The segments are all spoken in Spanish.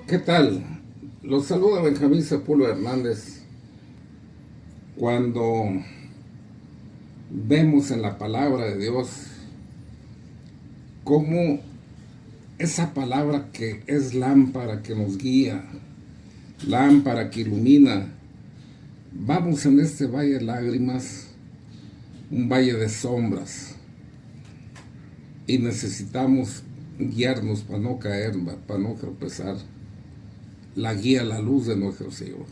¿Qué tal? Los saluda Benjamín Sepúlveda Hernández. Cuando vemos en la palabra de Dios cómo esa palabra que es lámpara que nos guía, lámpara que ilumina, vamos en este valle de lágrimas, un valle de sombras, y necesitamos guiarnos para no caer, para no tropezar. La guía, la luz de nuestro Señor.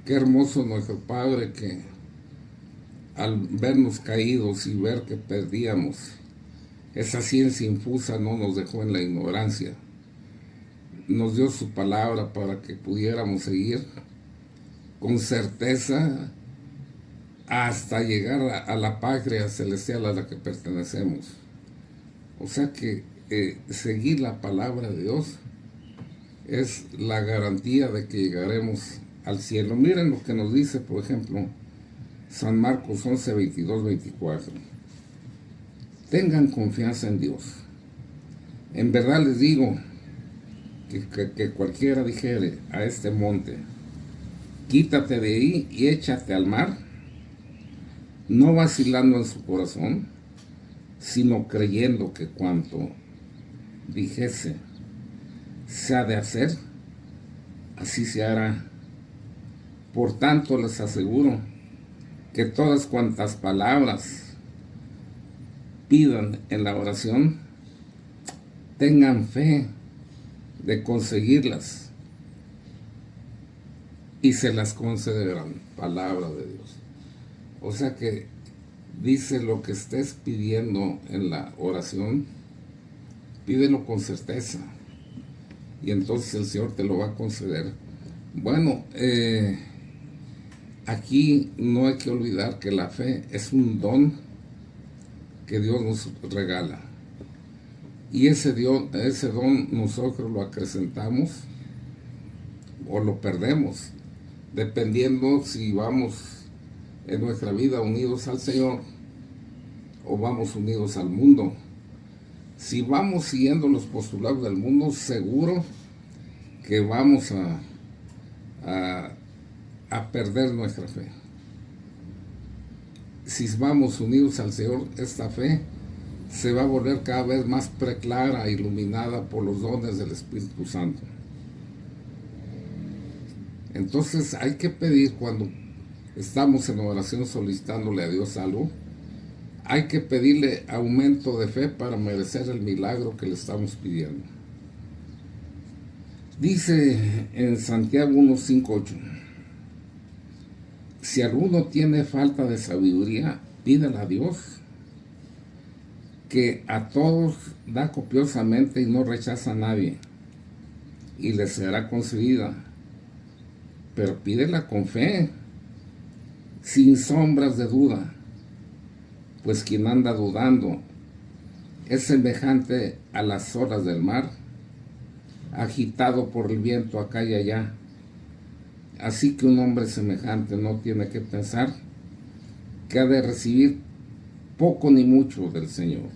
Qué hermoso nuestro Padre, que al vernos caídos y ver que perdíamos, esa ciencia infusa no nos dejó en la ignorancia. Nos dio su palabra para que pudiéramos seguir con certeza hasta llegar a la patria celestial a la que pertenecemos. O sea que seguir la palabra de Dios es la garantía de que llegaremos al cielo. Miren lo que nos dice, por ejemplo, San Marcos 11, 22, 24. Tengan confianza en Dios. En verdad les digo que cualquiera dijere a este monte, quítate de ahí y échate al mar, no vacilando en su corazón, sino creyendo que cuanto dijese se ha de hacer, así se hará. Por tanto, les aseguro que todas cuantas palabras pidan en la oración, tengan fe de conseguirlas y se las concederán. Palabra de Dios. O sea que dice, lo que estés pidiendo en la oración, pídelo con certeza, y entonces el Señor te lo va a conceder. Bueno, aquí no hay que olvidar que la fe es un don que Dios nos regala, y ese don nosotros lo acrecentamos o lo perdemos, dependiendo si vamos en nuestra vida unidos al Señor o vamos unidos al mundo. Si vamos siguiendo los postulados del mundo, seguro que vamos a perder nuestra fe. Si vamos unidos al Señor, esta fe se va a volver cada vez más preclara, iluminada por los dones del Espíritu Santo. Entonces hay que pedir, cuando estamos en oración solicitándole a Dios algo, hay que pedirle aumento de fe para merecer el milagro que le estamos pidiendo. Dice en Santiago 1, 5, 8, si alguno tiene falta de sabiduría, pídela a Dios, que a todos da copiosamente y no rechaza a nadie, y le será concedida. Pero pídela con fe, sin sombras de duda, pues quien anda dudando es semejante a las olas del mar, agitado por el viento acá y allá. Así que un hombre semejante no tiene que pensar que ha de recibir poco ni mucho del Señor.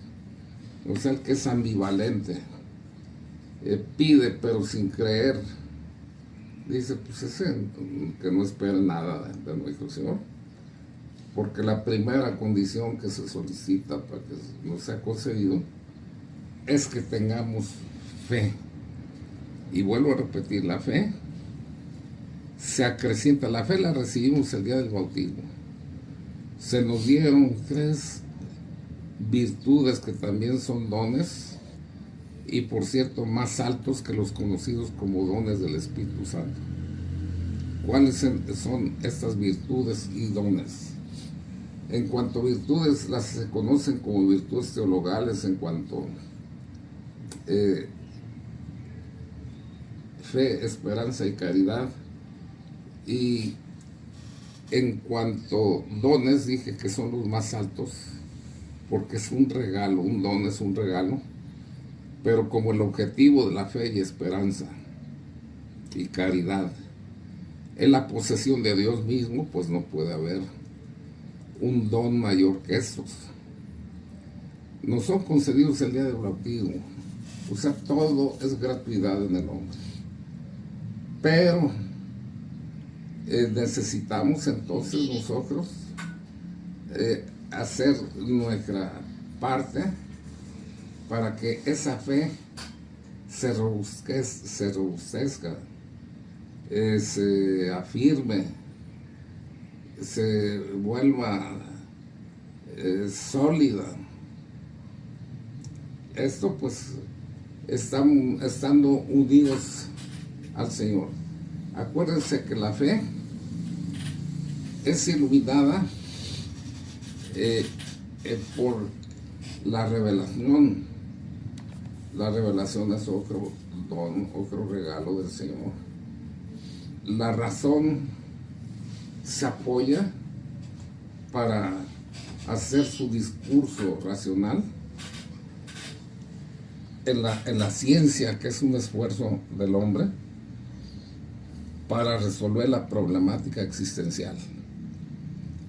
O sea, el que es ambivalente, pide pero sin creer, dice, pues ese que no espera nada de nuestro Señor. Porque la primera condición que se solicita para que nos sea concedido es que tengamos fe. Y vuelvo a repetir, la fe se acrecienta. La fe la recibimos el día del bautismo. Se nos dieron 3 virtudes que también son dones, y por cierto más altos que los conocidos como dones del Espíritu Santo. ¿Cuáles son estas virtudes y dones? En cuanto a virtudes, las se conocen como virtudes teologales, en cuanto fe, esperanza y caridad. Y en cuanto dones, dije que son los más altos, porque es un regalo, un don es un regalo, pero como el objetivo de la fe y esperanza y caridad es la posesión de Dios mismo, pues no puede haber un don mayor que estos. Nos son concedidos el día del bautismo. O sea, todo es gratuidad en el hombre. Pero necesitamos entonces nosotros hacer nuestra parte para que esa fe se robustezca, se afirme, se vuelva sólida. Esto pues estando unidos al Señor. Acuérdense que la fe es iluminada por la revelación. La revelación es otro don, otro regalo del Señor. La razón se apoya para hacer su discurso racional en la ciencia, que es un esfuerzo del hombre para resolver la problemática existencial.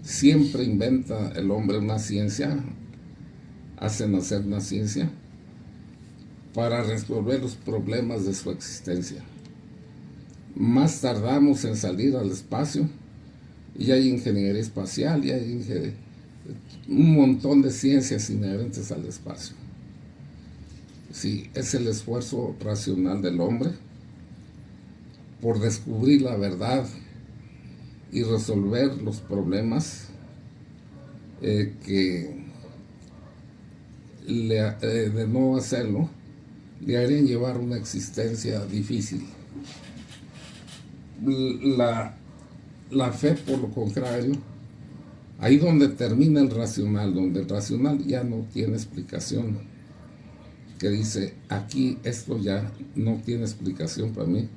Siempre inventa el hombre una ciencia, hace nacer una ciencia para resolver los problemas de su existencia. Más tardamos en salir al espacio y hay ingeniería espacial y hay un montón de ciencias inherentes al espacio. Sí, es el esfuerzo racional del hombre por descubrir la verdad y resolver los problemas que de no hacerlo le harían llevar una existencia difícil. La fe, por lo contrario, ahí donde termina el racional, donde el racional ya no tiene explicación, que dice, aquí esto ya no tiene explicación para mí.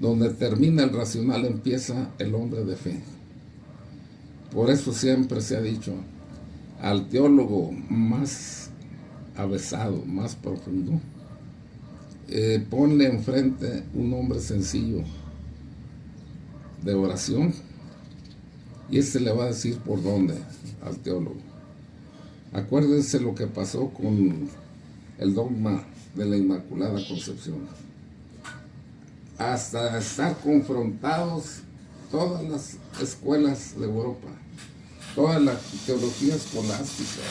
Donde termina el racional empieza el hombre de fe. Por eso siempre se ha dicho, al teólogo más avesado, más profundo, ponle enfrente un hombre sencillo de oración y este le va a decir por dónde al teólogo. Acuérdense lo que pasó con el dogma de la Inmaculada Concepción. Hasta estar confrontados todas las escuelas de Europa, toda la teología escolástica,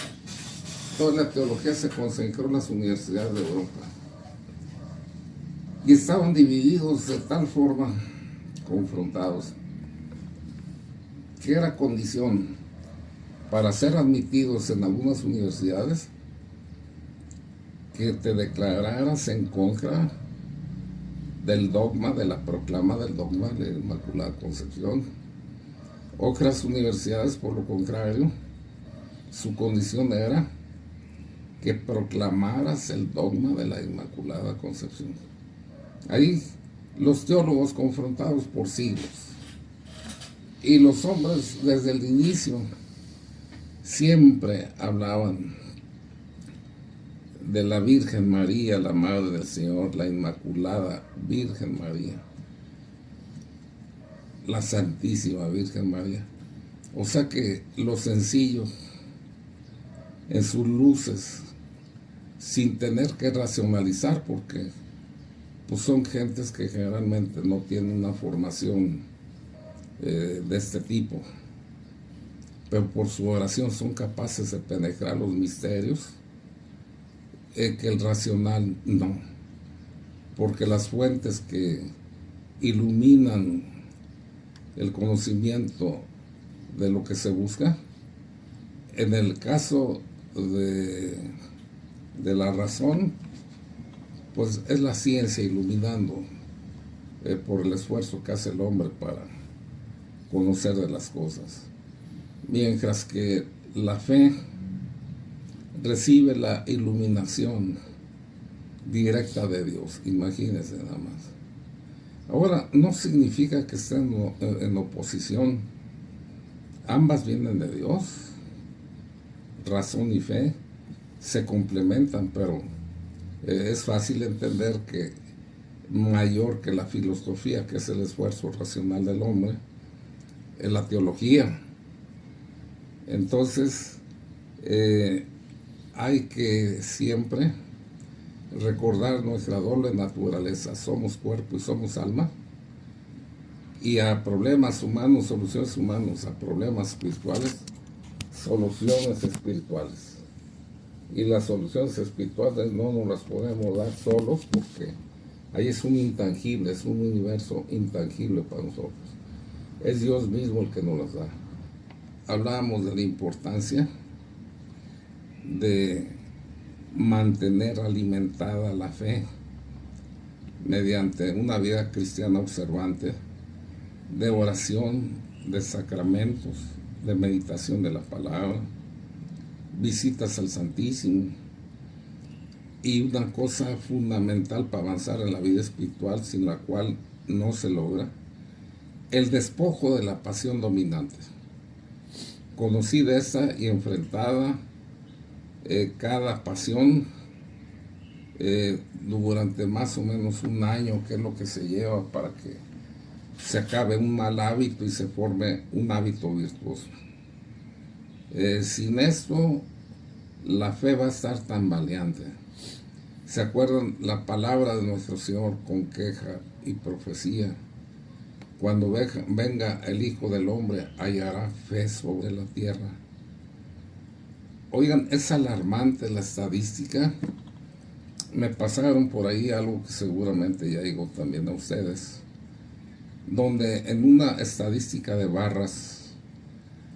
toda la teología se concentró en las universidades de Europa. Y estaban divididos de tal forma, confrontados, que era condición para ser admitidos en algunas universidades que te declararas en contra del dogma, de la proclama del dogma de la Inmaculada Concepción. Otras universidades, por lo contrario, su condición era que proclamaras el dogma de la Inmaculada Concepción. Ahí los teólogos confrontados por siglos. Y los hombres desde el inicio siempre hablaban de la Virgen María, la Madre del Señor, la Inmaculada Virgen María, la Santísima Virgen María. O sea que lo sencillo, en sus luces, sin tener que racionalizar, porque pues son gentes que generalmente no tienen una formación de este tipo, pero por su oración son capaces de penetrar los misterios que el racional no, porque las fuentes que iluminan el conocimiento de lo que se busca, en el caso de la razón, pues es la ciencia iluminando por el esfuerzo que hace el hombre para conocer de las cosas, mientras que la fe recibe la iluminación directa de Dios. Imagínense nada más. Ahora, no significa que estén en oposición. Ambas vienen de Dios. Razón y fe se complementan, pero es fácil entender que mayor que la filosofía, que es el esfuerzo racional del hombre, es la teología. Entonces, hay que siempre recordar nuestra doble naturaleza. Somos cuerpo y somos alma. Y a problemas humanos, soluciones humanas, a problemas espirituales, soluciones espirituales. Y las soluciones espirituales no nos las podemos dar solos, porque ahí es un intangible, es un universo intangible para nosotros. Es Dios mismo el que nos las da. Hablábamos de la importancia de mantener alimentada la fe mediante una vida cristiana observante, de oración, de sacramentos, de meditación de la palabra, visitas al Santísimo, y una cosa fundamental para avanzar en la vida espiritual, sin la cual no se logra, el despojo de la pasión dominante. Conocida esa y enfrentada cada pasión durante más o menos un año, que es lo que se lleva para que se acabe un mal hábito y se forme un hábito virtuoso. Sin esto, la fe va a estar tambaleante. ¿Se acuerdan la palabra de nuestro Señor con queja y profecía? Cuando venga el Hijo del Hombre, hallará fe sobre la tierra. Oigan, es alarmante la estadística. Me pasaron por ahí algo que seguramente ya llegó también a ustedes, donde en una estadística de barras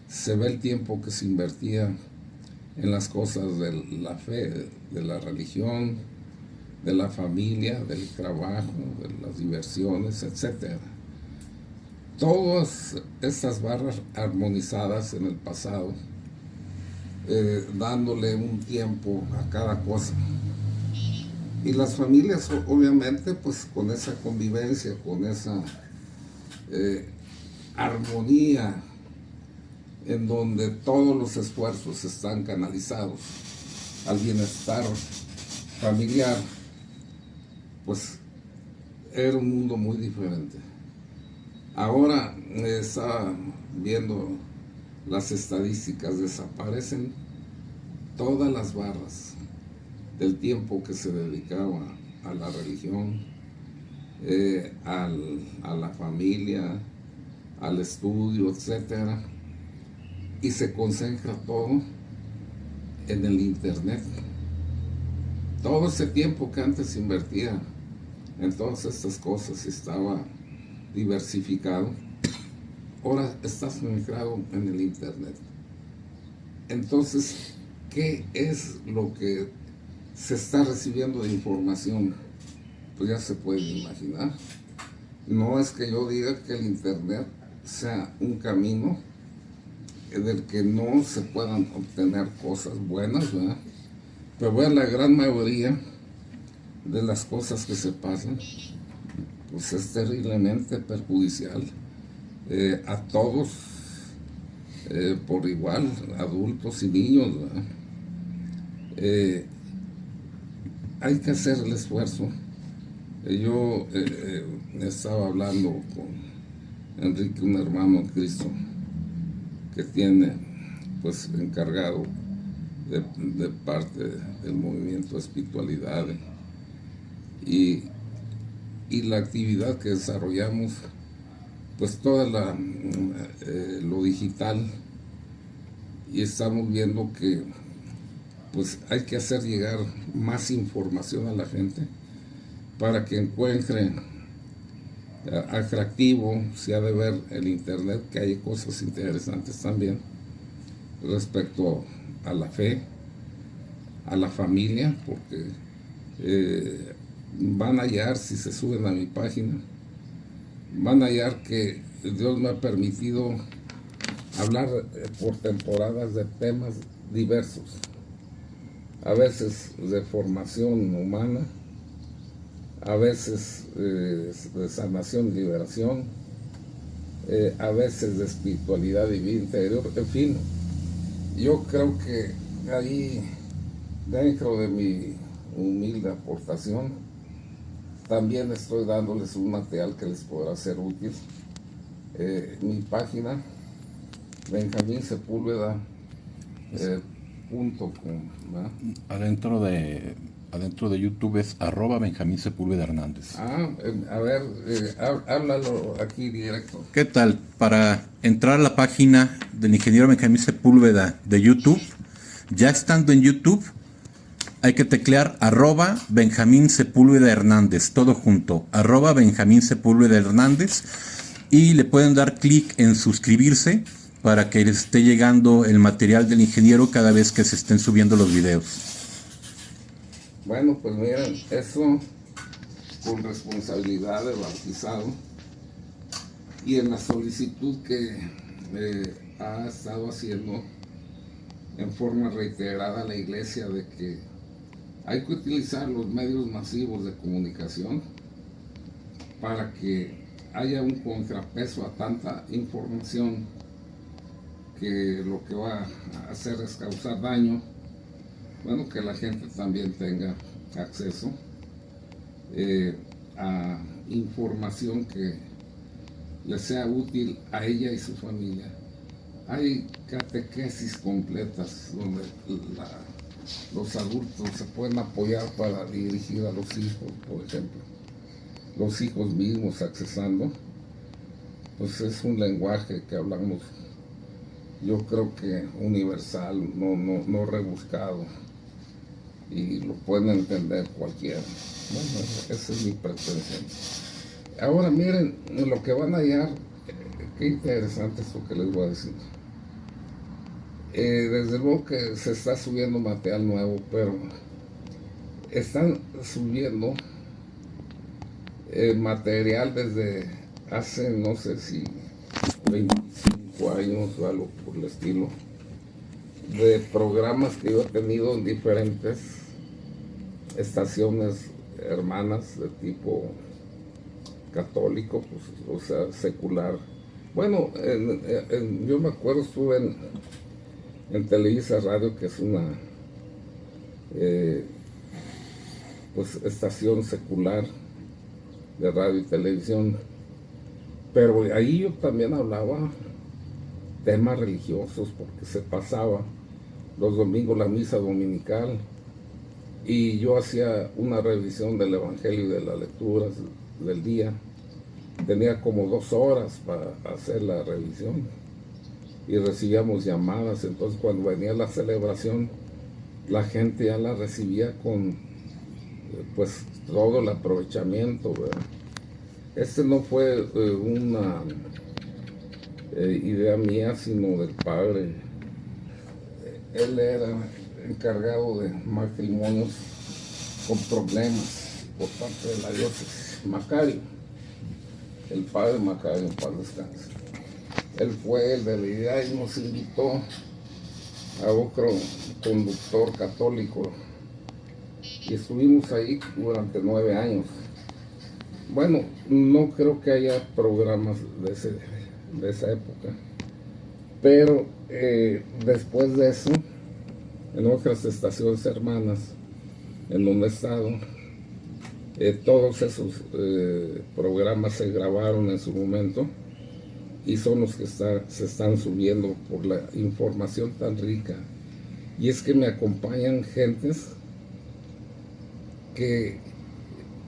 se ve el tiempo que se invertía en las cosas de la fe, de la religión, de la familia, del trabajo, de las diversiones, etc. Todas estas barras armonizadas en el pasado, dándole un tiempo a cada cosa. Y las familias, obviamente, pues con esa convivencia, con esa armonía, en donde todos los esfuerzos están canalizados al bienestar familiar, pues era un mundo muy diferente. Ahora estaba viendo las estadísticas, desaparecen todas las barras del tiempo que se dedicaba a la religión, a la familia, al estudio, etc. Y se concentra todo en el internet. Todo ese tiempo que antes se invertía en todas estas cosas estaba diversificado, ahora está centrado en el internet. Entonces, ¿qué es lo que se está recibiendo de información? Pues ya se puede imaginar. No es que yo diga que el internet sea un camino del que no se puedan obtener cosas buenas, ¿verdad? Pero bueno, la gran mayoría de las cosas que se pasan, pues es terriblemente perjudicial a todos por igual, adultos y niños, ¿verdad? Hay que hacer el esfuerzo. Yo estaba hablando con Enrique, un hermano en Cristo, que tiene pues encargado de parte del movimiento de espiritualidad y la actividad que desarrollamos, pues toda lo digital, y estamos viendo que pues hay que hacer llegar más información a la gente para que encuentre atractivo, si ha de ver el internet, que hay cosas interesantes también respecto a la fe, a la familia, porque van a hallar, si se suben a mi página, van a hallar que Dios me ha permitido hablar por temporadas de temas diversos, a veces de formación humana, a veces de sanación y liberación, a veces de espiritualidad y vida interior, en fin. Yo creo que ahí, dentro de mi humilde aportación, también estoy dándoles un material que les podrá ser útil. Mi página, benjaminsepulveda.com. Adentro de adentro de YouTube es @Benjamín Sepúlveda Hernández. A ver, háblalo aquí directo. ¿Qué tal? Para entrar a la página del ingeniero Benjamín Sepúlveda de YouTube, ya estando en YouTube, hay que teclear @Benjamín Sepúlveda Hernández, todo junto, @Benjamín Sepúlveda Hernández, y le pueden dar clic en suscribirse para que les esté llegando el material del ingeniero cada vez que se estén subiendo los videos. Bueno, pues miren, eso con responsabilidad de bautizado y en la solicitud que ha estado haciendo en forma reiterada la iglesia de que hay que utilizar los medios masivos de comunicación para que haya un contrapeso a tanta información que lo que va a hacer es causar daño. Bueno, que la gente también tenga acceso a información que le sea útil a ella y su familia. Hay catequesis completas donde los adultos se pueden apoyar para dirigir a los hijos, por ejemplo. Los hijos mismos accesando, pues es un lenguaje que hablamos, yo creo que universal, no rebuscado, y lo pueden entender cualquiera. Bueno, esa es mi pretensión. Ahora miren lo que van a hallar, qué interesante esto que les voy a decir. Desde luego que se está subiendo material nuevo, pero están subiendo material desde hace, no sé si 25 años o algo por el estilo, de programas que yo he tenido en diferentes estaciones hermanas de tipo católico, pues, o sea, secular. Bueno, yo me acuerdo, estuve en Televisa Radio, que es una pues estación secular de radio y televisión, pero ahí yo también hablaba temas religiosos, porque se pasaba los domingos la misa dominical y yo hacía una revisión del evangelio y de las lecturas del día. Tenía como 2 horas para hacer la revisión y recibíamos llamadas. Entonces cuando venía la celebración, la gente ya la recibía con pues todo el aprovechamiento, ¿verdad? Este no fue una idea mía, sino del padre. Él era encargado de matrimonios con problemas por parte de la diócesis, Macario, el padre Macario, en paz descanse. Él fue el de la idea y nos invitó a otro conductor católico y estuvimos ahí durante 9 años. Bueno, no creo que haya programas de esa época, pero después de eso, en otras estaciones hermanas en donde he estado, todos esos programas se grabaron en su momento y son los que se están subiendo por la información tan rica. Y es que me acompañan gentes que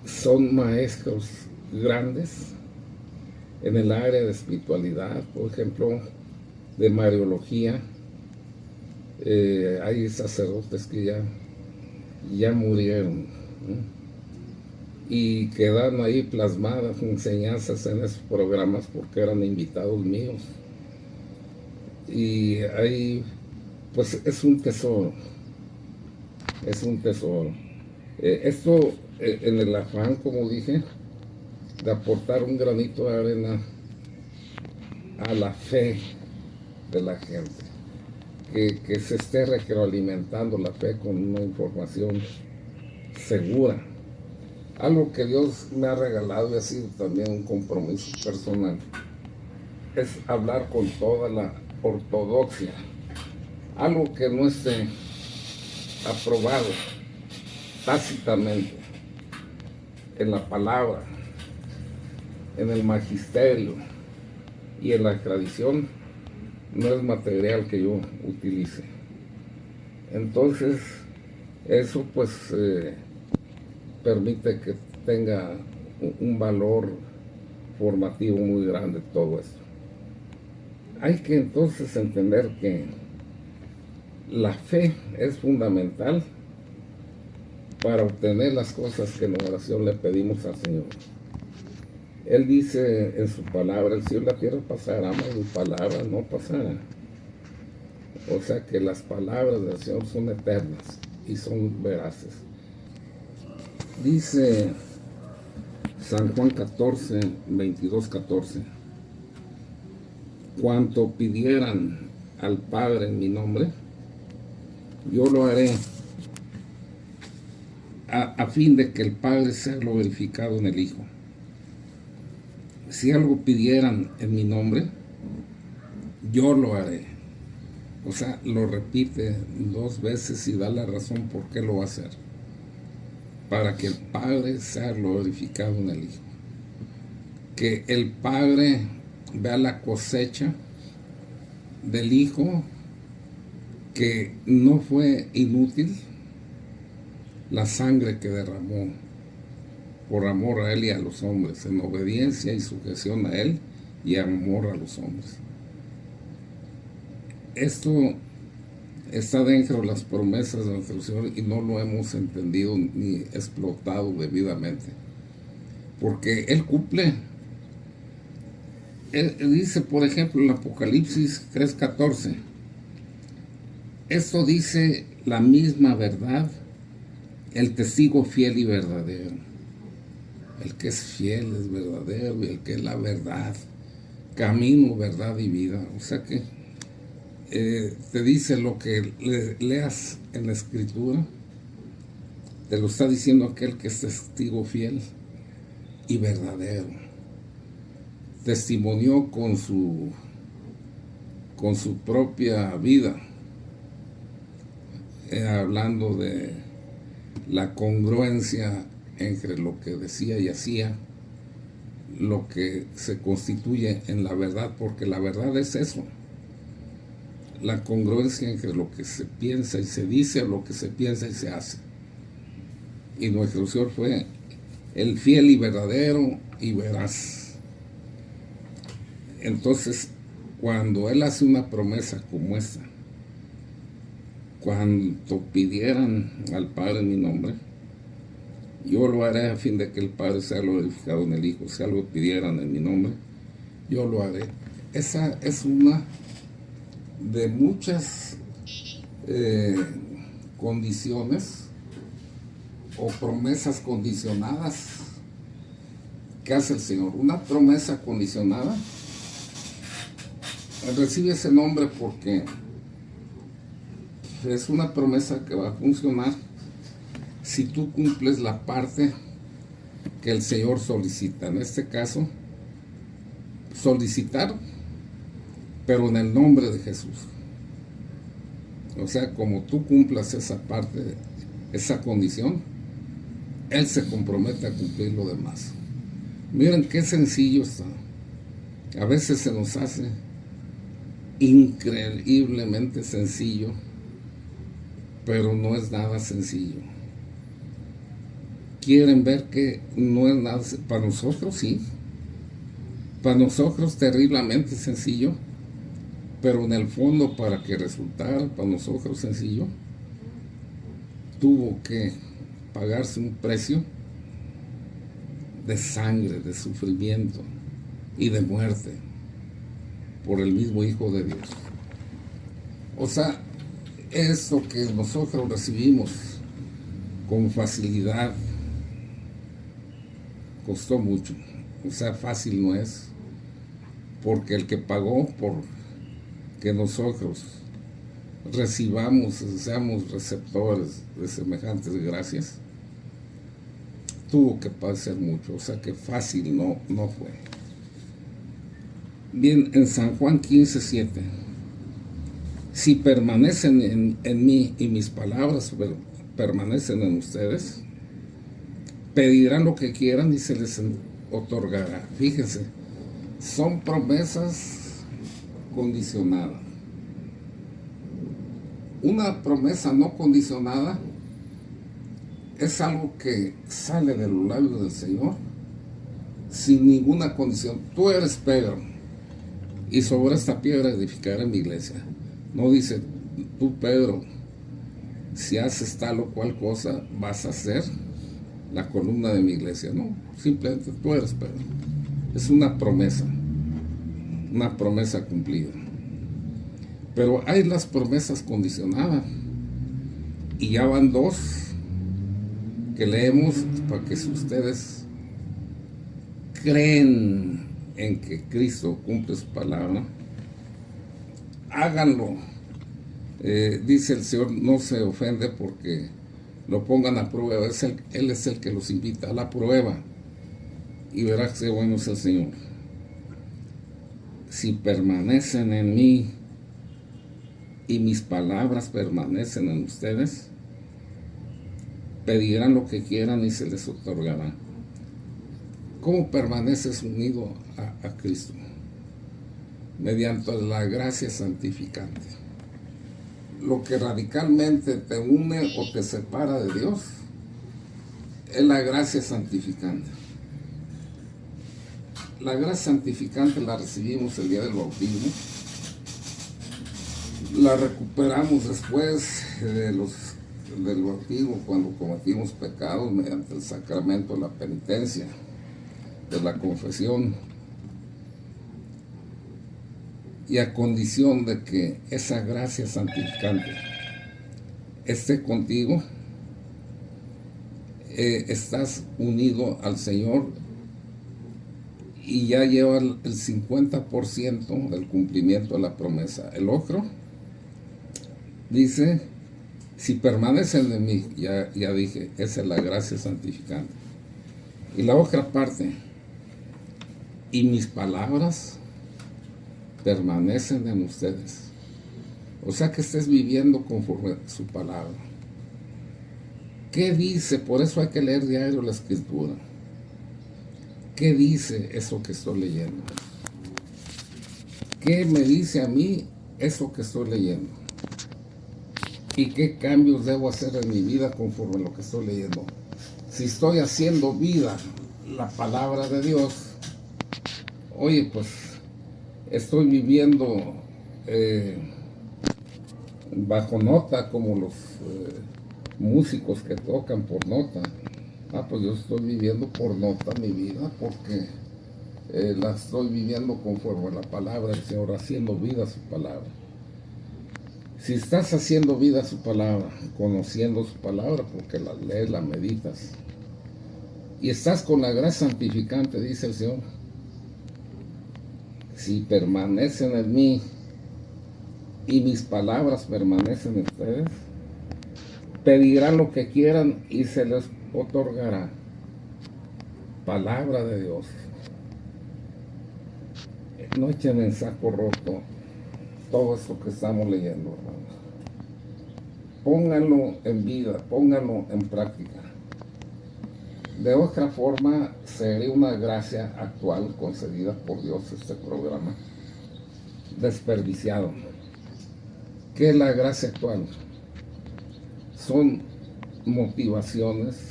son maestros grandes en el área de espiritualidad, por ejemplo, de Mariología. Hay sacerdotes que ya murieron, ¿no? Y quedaron ahí plasmadas enseñanzas en esos programas porque eran invitados míos. Y ahí, pues es un tesoro, es un tesoro. Esto en el afán, como dije, de aportar un granito de arena a la fe de la gente, que se esté retroalimentando la fe con una información segura. Algo que Dios me ha regalado y ha sido también un compromiso personal, es hablar con toda la ortodoxia, algo que no esté aprobado tácitamente en la palabra, en el magisterio y en la tradición, no es material que yo utilice. Entonces, eso pues permite que tenga un valor formativo muy grande todo esto. Hay que entonces entender que la fe es fundamental para obtener las cosas que en oración le pedimos al Señor. Él dice en su palabra, el cielo y la tierra pasarán, mas mi palabra no pasará. O sea que las palabras del Señor son eternas y son veraces. Dice San Juan 14, 22, 14. Cuanto pidieran al Padre en mi nombre, yo lo haré, a fin de que el Padre sea glorificado en el Hijo. Si algo pidieran en mi nombre, yo lo haré. O sea, lo repite 2 veces y da la razón por qué lo va a hacer. Para que el Padre sea glorificado en el Hijo. Que el Padre vea la cosecha del Hijo, que no fue inútil la sangre que derramó por amor a Él y a los hombres, en obediencia y sujeción a Él y amor a los hombres. Esto está dentro de las promesas de nuestro Señor y no lo hemos entendido ni explotado debidamente, porque Él cumple. Él dice, por ejemplo, en Apocalipsis 3:14, esto dice la misma verdad, el testigo fiel y verdadero. El que es fiel es verdadero, y el que es la verdad, camino, verdad y vida. O sea que te dice lo que leas en la Escritura, te lo está diciendo aquel que es testigo fiel y verdadero. Testimonió con su propia vida, hablando de la congruencia entre lo que decía y hacía, lo que se constituye en la verdad, porque la verdad es eso, la congruencia entre lo que se piensa y se dice, lo que se piensa y se hace. Y nuestro Señor fue el fiel y verdadero y veraz. Entonces, cuando Él hace una promesa como esta, cuanto pidieran al Padre en mi nombre, yo lo haré a fin de que el Padre sea glorificado en el Hijo. Si algo pidieran en mi nombre, yo lo haré. Esa es una de muchas condiciones o promesas condicionadas que hace el Señor. Una promesa condicionada recibe ese nombre porque es una promesa que va a funcionar si tú cumples la parte que el Señor solicita. En este caso, solicitar, pero en el nombre de Jesús. O sea, como tú cumplas esa parte, esa condición, Él se compromete a cumplir lo demás. Miren qué sencillo está. A veces se nos hace increíblemente sencillo, pero no es nada sencillo. Quieren ver que no es nada, para nosotros sí, para nosotros terriblemente sencillo, pero en el fondo, para que resultara para nosotros sencillo, tuvo que pagarse un precio de sangre, de sufrimiento y de muerte por el mismo Hijo de Dios. O sea, esto que nosotros recibimos con facilidad costó mucho. O sea, fácil no es, porque el que pagó por que nosotros recibamos, seamos receptores de semejantes gracias, tuvo que padecer mucho. O sea que fácil no fue. Bien, en San Juan 15:7, si permanecen en mí y mis palabras permanecen en ustedes, pedirán lo que quieran y se les otorgará. Fíjense, son promesas condicionadas. Una promesa no condicionada es algo que sale de los labios del Señor sin ninguna condición. Tú eres Pedro, y sobre esta piedra edificaré mi iglesia. No dice, tú Pedro, si haces tal o cual cosa, vas a ser la columna de mi iglesia. No, simplemente tú eres Pedro. Es una promesa cumplida. Pero hay las promesas condicionadas, y ya van dos que leemos para que si ustedes creen en que Cristo cumple su palabra, háganlo. Dice el Señor, no se ofende porque lo pongan a prueba. Él es el que los invita a la prueba, y verás qué bueno es el Señor. Si permanecen en mí y mis palabras permanecen en ustedes, pedirán lo que quieran y se les otorgará. ¿Cómo permaneces unido a Cristo? Mediante la gracia santificante. Lo que radicalmente te une o te separa de Dios es la gracia santificante. La gracia santificante la recibimos el día del bautismo, la recuperamos después del bautismo cuando cometimos pecados mediante el sacramento de la penitencia, de la confesión, y a condición de que esa gracia santificante esté contigo, estás unido al Señor y ya lleva el 50% del cumplimiento de la promesa. El otro dice, si permanecen en mí, ya dije, esa es la gracia santificante. Y la otra parte, y mis palabras permanecen en ustedes. O sea que estés viviendo conforme a su palabra. ¿Qué dice? Por eso hay que leer diario la Escritura. ¿Qué dice eso que estoy leyendo? ¿Qué me dice a mí eso que estoy leyendo? ¿Y qué cambios debo hacer en mi vida conforme a lo que estoy leyendo? Si estoy haciendo vida la palabra de Dios, oye, pues estoy viviendo bajo nota, como los músicos que tocan por nota. Pues yo estoy viviendo por nota mi vida, porque la estoy viviendo conforme a la palabra del Señor, haciendo vida a su palabra. Si estás haciendo vida a su palabra, conociendo su palabra, porque la lees, la meditas, y estás con la gracia santificante, dice el Señor, si permanecen en mí y mis palabras permanecen en ustedes, pedirán lo que quieran y se les otorgará. Palabra de Dios. No echen en saco roto todo esto que estamos leyendo, hermanos. Pónganlo en vida, pónganlo en práctica. De otra forma, sería una gracia actual concedida por Dios, este programa, desperdiciado. ¿Qué es la gracia actual? Son motivaciones,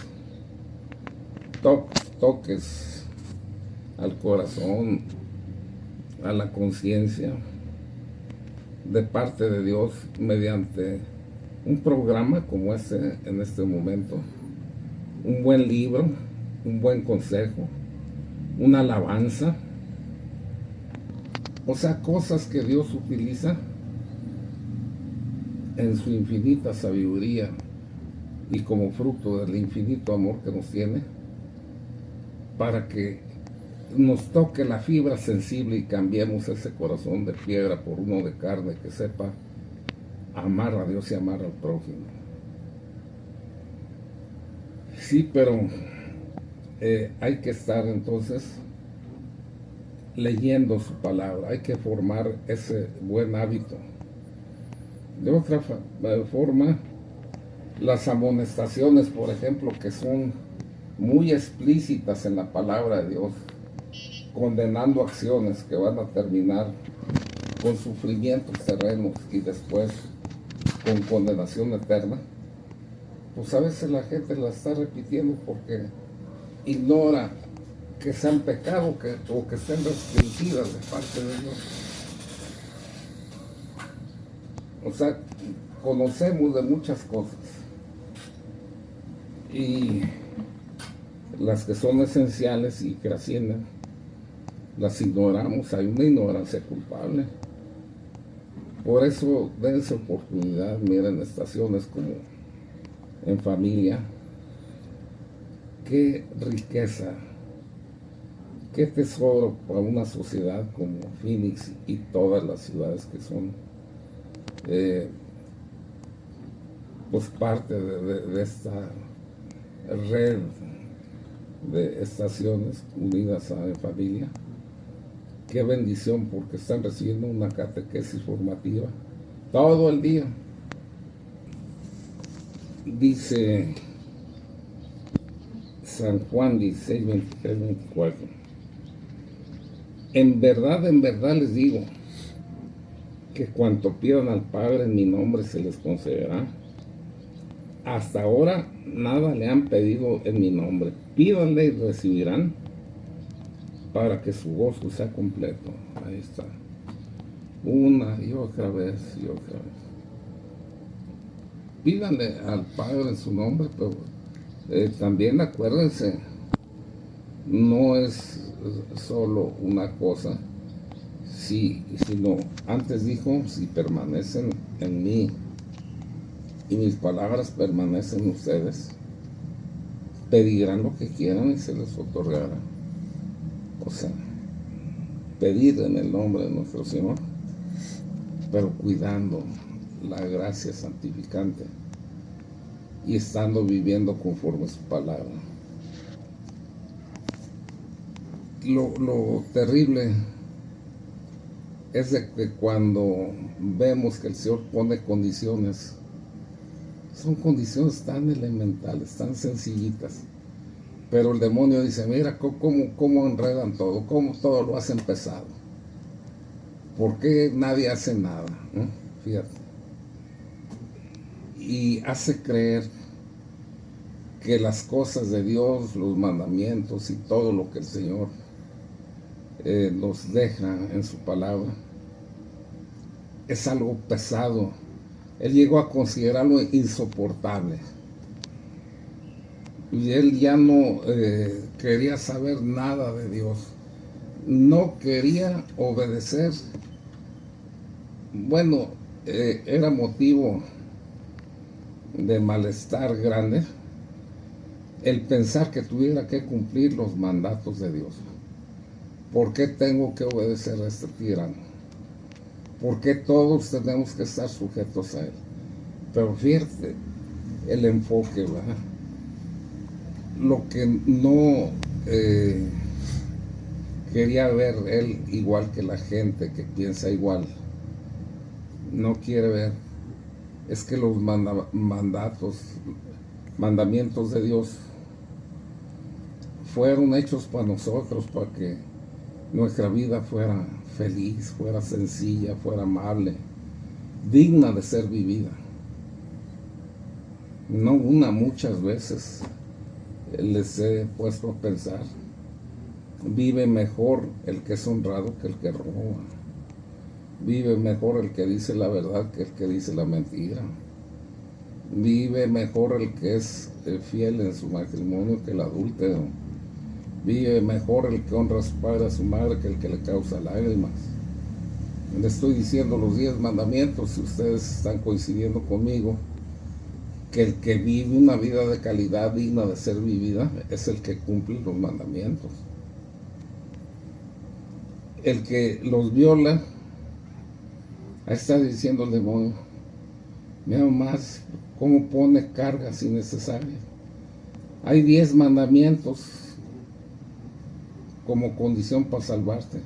toques al corazón, a la conciencia, de parte de Dios, mediante un programa como este en este momento, un buen libro, un buen consejo, una alabanza, o sea, cosas que Dios utiliza en su infinita sabiduría y como fruto del infinito amor que nos tiene, para que nos toque la fibra sensible y cambiemos ese corazón de piedra por uno de carne que sepa amar a Dios y amar al prójimo. Sí, pero hay que estar entonces leyendo su palabra, hay que formar ese buen hábito. De otra forma, las amonestaciones, por ejemplo, que son muy explícitas en la palabra de Dios, condenando acciones que van a terminar con sufrimientos terrenos y después con condenación eterna, pues a veces la gente la está repitiendo porque ignora que sean pecado o que estén restringidas de parte de Dios. O sea, conocemos de muchas cosas y las que son esenciales y que trascienden las ignoramos. Hay una ignorancia culpable. Por eso dense oportunidad, miren estaciones como En Familia. Qué riqueza, qué tesoro para una sociedad como Phoenix y todas las ciudades que son pues parte de esta red de estaciones unidas a En Familia. Qué bendición, porque están recibiendo una catequesis formativa todo el día. Dice San Juan 16, 23, 24. En verdad les digo que cuanto pidan al Padre en mi nombre se les concederá. Hasta ahora nada le han pedido en mi nombre. Pídanle y recibirán, para que su gozo sea completo. Ahí está. Una y otra vez y otra vez. Pídanle al Padre en su nombre, pero también acuérdense, no es solo una cosa, sino antes dijo, si permanecen en mí y mis palabras permanecen en ustedes, pedirán lo que quieran y se les otorgará. O sea, pedir en el nombre de nuestro Señor, pero cuidando la gracia santificante y estando viviendo conforme a su palabra. Lo terrible es de que cuando vemos que el Señor pone condiciones, son condiciones tan elementales, tan sencillitas, pero el demonio dice, mira cómo enredan todo, cómo todo lo hacen pesado. ¿Por qué nadie hace nada? Fíjate. Y hace creer que las cosas de Dios, los mandamientos y todo lo que el Señor nos deja en su palabra es algo pesado. Él llegó a considerarlo insoportable. Y él ya no quería saber nada de Dios. No quería obedecer. Bueno, era motivo de malestar grande el pensar que tuviera que cumplir los mandatos de Dios. ¿Por qué tengo que obedecer a este tirano? ¿Por qué todos tenemos que estar sujetos a él? Pero fíjate el enfoque, ¿verdad? Lo que no quería ver él, igual que la gente que piensa igual, no quiere ver, es que los mandamientos de Dios fueron hechos para nosotros, para que nuestra vida fuera feliz, fuera sencilla, fuera amable, digna de ser vivida. No muchas veces les he puesto a pensar, vive mejor el que es honrado que el que roba. Vive mejor el que dice la verdad que el que dice la mentira. Vive mejor el que es fiel en su matrimonio que el adúltero. Vive mejor el que honra a su padre y a su madre que el que le causa lágrimas. Le estoy diciendo los 10 mandamientos, si ustedes están coincidiendo conmigo, que el que vive una vida de calidad digna de ser vivida es el que cumple los mandamientos. El que los viola, ahí está diciendo el demonio, mira más cómo pone cargas innecesarias. Hay 10 mandamientos como condición para salvarte,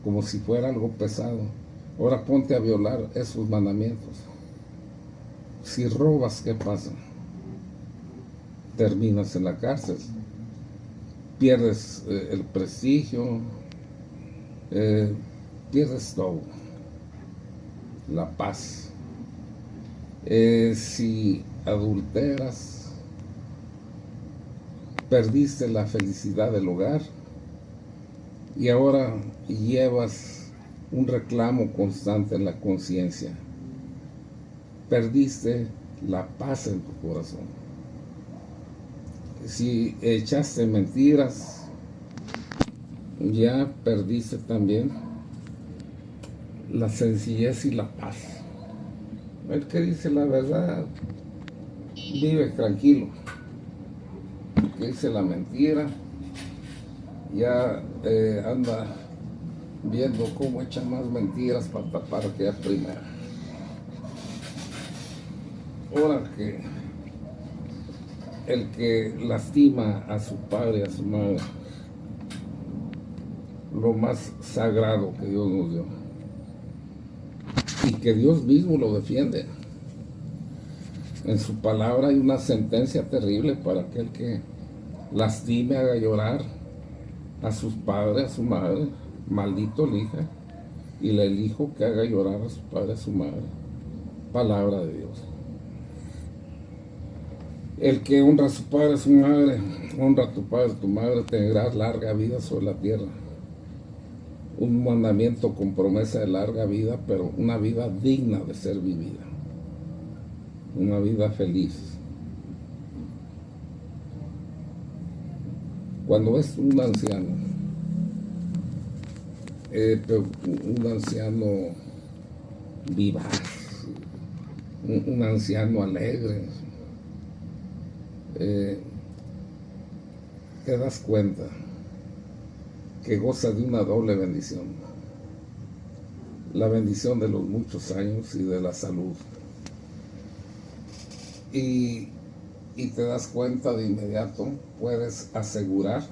como si fuera algo pesado. Ahora ponte a violar esos mandamientos. Si robas, ¿qué pasa? Terminas en la cárcel, pierdes el prestigio, pierdes todo, la paz. Si adulteras, perdiste la felicidad del hogar y ahora llevas un reclamo constante en la conciencia. Perdiste la paz en tu corazón. Si echaste mentiras, ya perdiste también la sencillez y la paz. El que dice la verdad vive tranquilo. El que dice la mentira ya anda viendo cómo echa más mentiras para tapar aquella primera. Ahora que el que lastima a su padre y a su madre, lo más sagrado que Dios nos dio, y que Dios mismo lo defiende. En su palabra hay una sentencia terrible para aquel que lastime, haga llorar a sus padres, a su madre. Maldito el hijo y el hijo que haga llorar a su padre, a su madre. Palabra de Dios. El que honra a su padre, a su madre, honra a tu padre, a tu madre, tendrás larga vida sobre la tierra. Un mandamiento con promesa de larga vida, pero una vida digna de ser vivida. Una vida feliz. Cuando es un anciano, un anciano vivaz, un anciano alegre, te das cuenta que goza de una doble bendición: la bendición de los muchos años y de la salud. Y te das cuenta de inmediato, puedes asegurar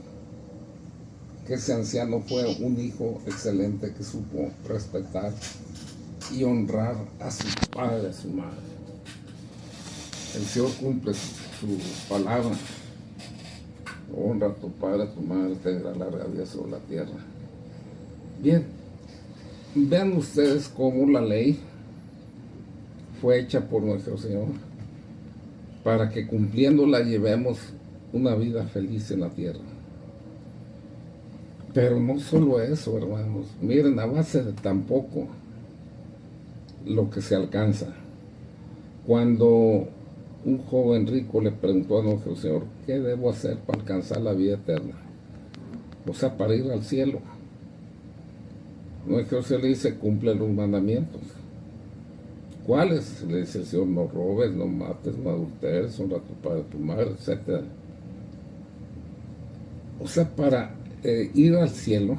que ese anciano fue un hijo excelente que supo respetar y honrar a su padre, a su madre. El Señor cumple su palabra. Honra a tu padre, a tu madre, tendrá larga vida sobre la tierra. Bien, vean ustedes cómo la ley fue hecha por nuestro Señor para que cumpliéndola llevemos una vida feliz en la tierra. Pero no solo eso, hermanos. Miren, a base de tan poco lo que se alcanza. Cuando un joven rico le preguntó a nuestro Señor: ¿qué debo hacer para alcanzar la vida eterna? O sea, para ir al cielo. Nuestro Señor le dice: cumple los mandamientos. ¿Cuáles? Le dice el Señor: no robes, no mates, no adulteres, honra a tu padre, a tu madre, etc. O sea, para ir al cielo,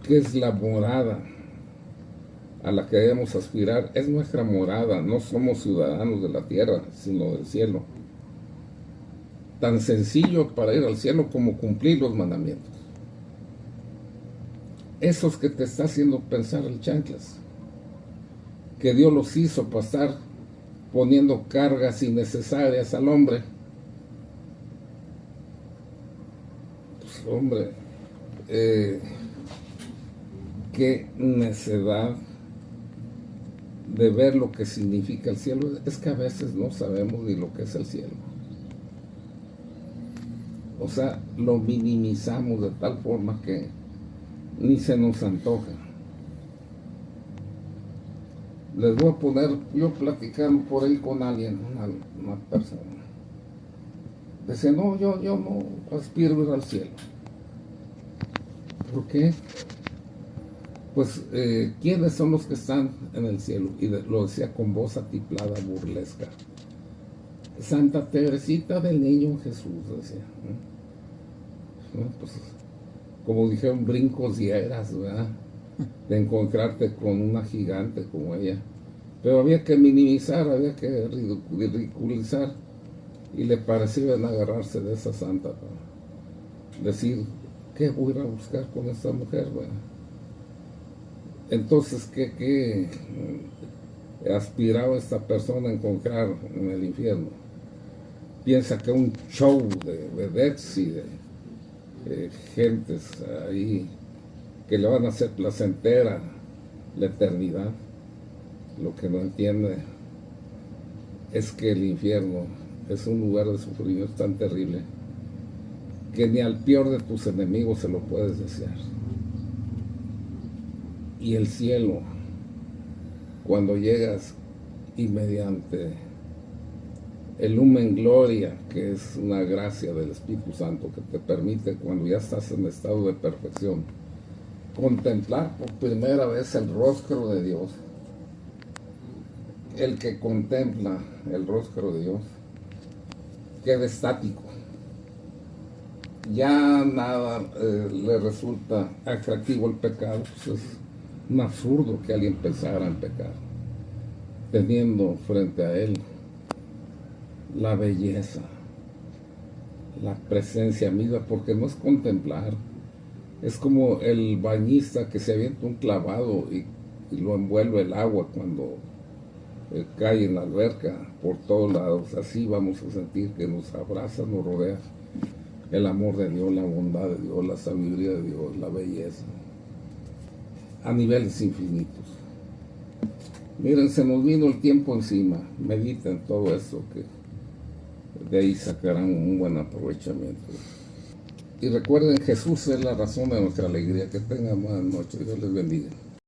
que es la morada a la que debemos aspirar, es nuestra morada. No somos ciudadanos de la tierra, sino del cielo. Tan sencillo para ir al cielo como cumplir los mandamientos. Esos que te está haciendo pensar el chanclas, que Dios los hizo para estar poniendo cargas innecesarias al hombre. Pues hombre, qué necedad de ver lo que significa el cielo. Es que a veces no sabemos ni lo que es el cielo. O sea, lo minimizamos de tal forma que ni se nos antoja. Les voy a poner, yo platicando por ahí con alguien, una persona. Dice: no, yo no aspiro a ir al cielo. ¿Por qué? Pues, ¿quiénes son los que están en el cielo? Y lo decía con voz atiplada, burlesca. Santa Teresita del Niño Jesús, decía. ¿No? Pues, como dijeron, brincos y eras, ¿verdad? De encontrarte con una gigante como ella. Pero había que minimizar, había que ridiculizar. Y le parecían agarrarse de esa santa para decir: ¿qué voy a ir a buscar con esta mujer, ¿verdad? Entonces, ¿qué aspiraba esta persona a encontrar en el infierno? Piensa que un show de vedettes y de gentes ahí que le van a hacer placentera la eternidad. Lo que no entiende es que el infierno es un lugar de sufrimiento tan terrible que ni al peor de tus enemigos se lo puedes desear. Y el cielo, cuando llegas y mediante el Lumen Gloria, que es una gracia del Espíritu Santo que te permite, cuando ya estás en estado de perfección, contemplar por primera vez el rostro de Dios. El que contempla el rostro de Dios queda estático. Ya nada le resulta atractivo el pecado. Pues es un absurdo que alguien pensara en pecar, teniendo frente a él la belleza, la presencia misma, porque no es contemplar. Es como el bañista que se avienta un clavado y lo envuelve el agua cuando cae en la alberca por todos lados. Así vamos a sentir que nos abraza, nos rodea el amor de Dios, la bondad de Dios, la sabiduría de Dios, la belleza, a niveles infinitos. Miren, se nos vino el tiempo encima. Mediten todo esto, que de ahí sacarán un buen aprovechamiento. Y recuerden, Jesús es la razón de nuestra alegría. Que tengan buenas noches. Dios les bendiga.